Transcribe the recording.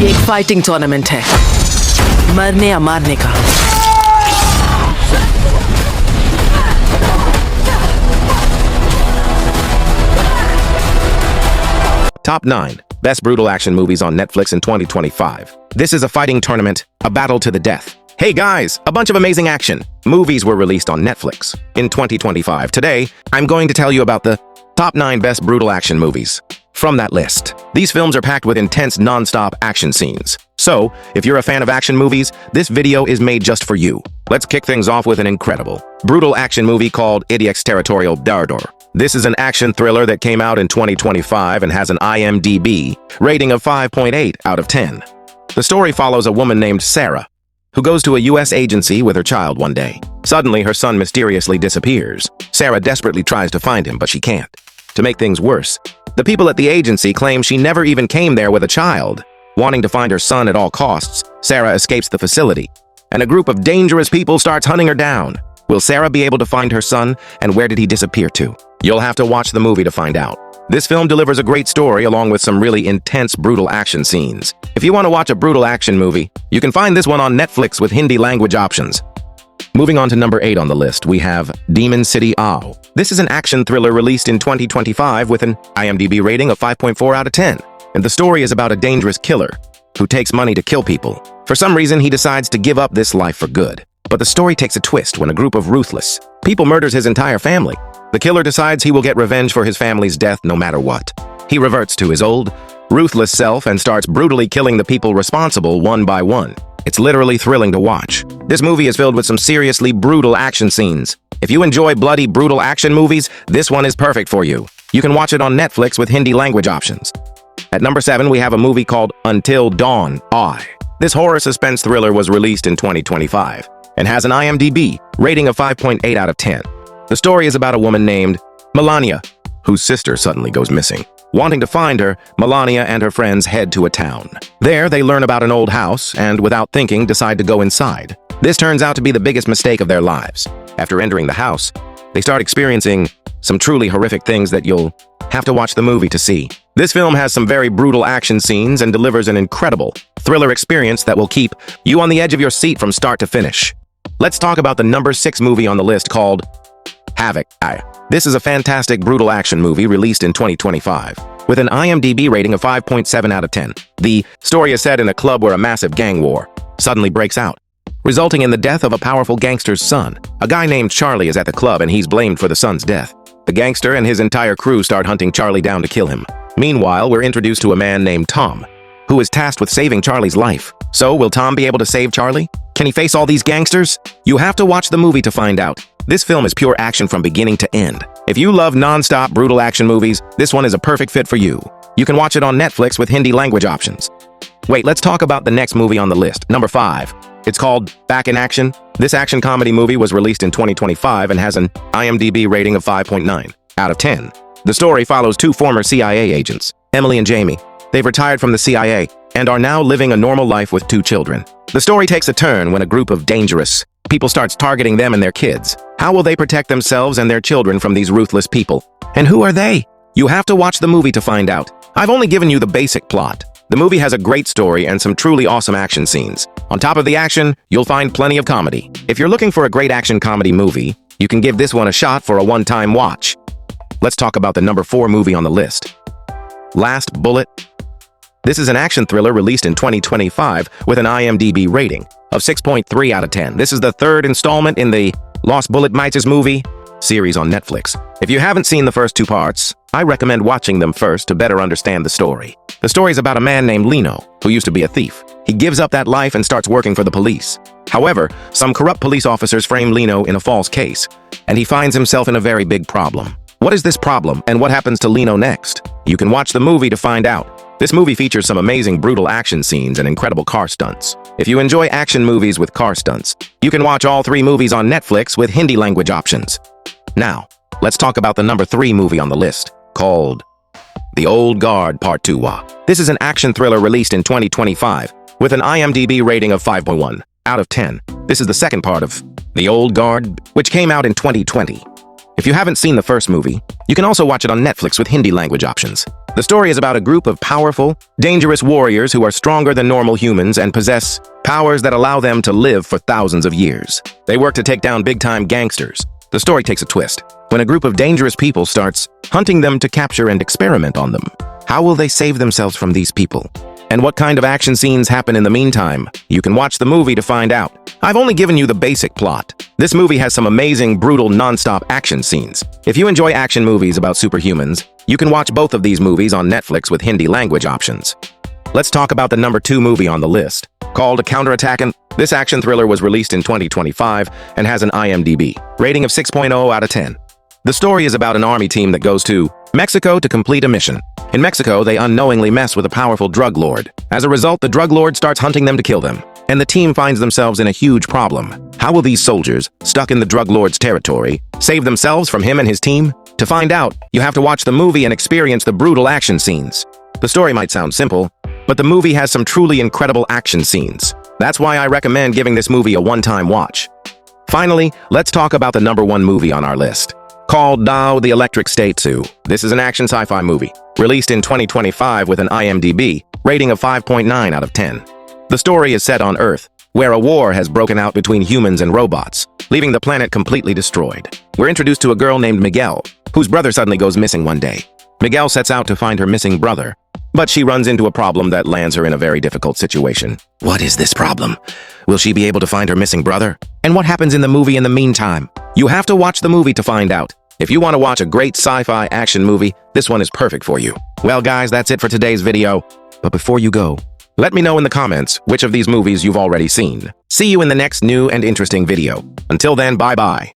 ये एक fighting tournament है, मरने या मारने का। Top 9 Best Brutal Action Movies on Netflix in 2025. This is a fighting tournament, a battle to the death. Hey guys, a bunch of amazing action movies were released on Netflix in 2025. Today, I'm going to tell you about the top 9 best brutal action movies from that list. These films are packed with intense, non-stop action scenes. So, if you're a fan of action movies, this video is made just for you. Let's kick things off with an incredible, brutal action movie called Extraterritorial Dardor. This is an action thriller that came out in 2025 and has an IMDb rating of 5.8 out of 10. The story follows a woman named Sarah, who goes to a U.S. agency with her child one day. Suddenly, her son mysteriously disappears. Sarah desperately tries to find him, but she can't. To make things worse, the people at the agency claim she never even came there with a child. Wanting to find her son at all costs, Sarah escapes the facility, and a group of dangerous people starts hunting her down. Will Sarah be able to find her son, and where did he disappear to? You'll have to watch the movie to find out. This film delivers a great story along with some really intense, brutal action scenes. If you want to watch a brutal action movie, you can find this one on Netflix with Hindi language options. Moving on to number 8 on the list, we have Demon City Ao. This is an action thriller released in 2025 with an IMDb rating of 5.4 out of 10. And the story is about a dangerous killer who takes money to kill people. For some reason, he decides to give up this life for good. But the story takes a twist when a group of ruthless people murders his entire family. The killer decides he will get revenge for his family's death no matter what. He reverts to his old, ruthless self and starts brutally killing the people responsible one by one. It's literally thrilling to watch. This movie is filled with some seriously brutal action scenes. If you enjoy bloody, brutal action movies, this one is perfect for you. You can watch it on Netflix with Hindi language options. At number 7, we have a movie called Until Dawn. This horror suspense thriller was released in 2025 and has an IMDb rating of 5.8 out of 10. The story is about a woman named Melania, whose sister suddenly goes missing. Wanting to find her, Melania and her friends head to a town. There, they learn about an old house and, without thinking, decide to go inside. This turns out to be the biggest mistake of their lives. After entering the house, they start experiencing some truly horrific things that you'll have to watch the movie to see. This film has some very brutal action scenes and delivers an incredible thriller experience that will keep you on the edge of your seat from start to finish. Let's talk about the number 6 movie on the list called Havoc. This is a fantastic brutal action movie released in 2025 with an IMDb rating of 5.7 out of 10. The story is set in a club where a massive gang war suddenly breaks out, resulting in the death of a powerful gangster's son. A guy named Charlie is at the club and he's blamed for the son's death. The gangster and his entire crew start hunting Charlie down to kill him. Meanwhile, we're introduced to a man named Tom, who is tasked with saving Charlie's life. So, will Tom be able to save Charlie? Can he face all these gangsters? You have to watch the movie to find out. This film is pure action from beginning to end. If you love non-stop brutal action movies, this one is a perfect fit for you. You can watch it on Netflix with Hindi language options. Wait, let's talk about the next movie on the list, number 5. It's called Back in Action. This action comedy movie was released in 2025 and has an IMDb rating of 5.9 out of 10. The story follows 2 former CIA agents, Emily and Jamie. They've retired from the CIA and are now living a normal life with 2 children. The story takes a turn when a group of dangerous people starts targeting them and their kids. How will they protect themselves and their children from these ruthless people? And who are they? You have to watch the movie to find out. I've only given you the basic plot. The movie has a great story and some truly awesome action scenes. On top of the action, you'll find plenty of comedy. If you're looking for a great action comedy movie, you can give this one a shot for a one-time watch. Let's talk about the number 4 movie on the list. Last Bullet. This is an action thriller released in 2025 with an IMDb rating of 6.3 out of 10. This is the 3rd installment in the Last Bullet movie series on Netflix. If you haven't seen the first 2 parts, I recommend watching them first to better understand the story. The story is about a man named Lino, who used to be a thief. He gives up that life and starts working for the police. However, some corrupt police officers frame Lino in a false case, and he finds himself in a very big problem. What is this problem, and what happens to Lino next? You can watch the movie to find out. This movie features some amazing brutal action scenes and incredible car stunts. If you enjoy action movies with car stunts, you can watch all 3 movies on Netflix with Hindi language options. Now, let's talk about the number 3 movie on the list, called The Old Guard Part 2. This is an action thriller released in 2025 with an IMDb rating of 5.1 out of 10. This is the second part of The Old Guard, which came out in 2020. If you haven't seen the first movie, you can also watch it on Netflix with Hindi language options. The story is about a group of powerful, dangerous warriors who are stronger than normal humans and possess powers that allow them to live for thousands of years. They work to take down big-time gangsters. The story takes a twist when a group of dangerous people starts hunting them to capture and experiment on them. How will they save themselves from these people? And what kind of action scenes happen in the meantime? You can watch the movie to find out. I've only given you the basic plot. This movie has some amazing, brutal, non-stop action scenes. If you enjoy action movies about superhumans, you can watch both of these movies on Netflix with Hindi language options. Let's talk about the number 2 movie on the list, called A Counterattack. This action thriller was released in 2025 and has an IMDb rating of 6.0 out of 10. The story is about an army team that goes to Mexico to complete a mission. In Mexico, they unknowingly mess with a powerful drug lord. As a result, the drug lord starts hunting them to kill them, and the team finds themselves in a huge problem. How will these soldiers, stuck in the drug lord's territory, save themselves from him and his team? To find out, you have to watch the movie and experience the brutal action scenes. The story might sound simple, but the movie has some truly incredible action scenes. That's why I recommend giving this movie a one-time watch. Finally, let's talk about the number 1 movie on our list, called Dao the Electric Statue. This is an action sci-fi movie, released in 2025 with an IMDb rating of 5.9 out of 10. The story is set on Earth, where a war has broken out between humans and robots, leaving the planet completely destroyed. We're introduced to a girl named Miguel, whose brother suddenly goes missing one day. Miguel sets out to find her missing brother, but she runs into a problem that lands her in a very difficult situation. What is this problem? Will she be able to find her missing brother? And what happens in the movie in the meantime? You have to watch the movie to find out. If you want to watch a great sci-fi action movie, this one is perfect for you. Well, guys, that's it for today's video. But before you go, let me know in the comments which of these movies you've already seen. See you in the next new and interesting video. Until then, bye-bye.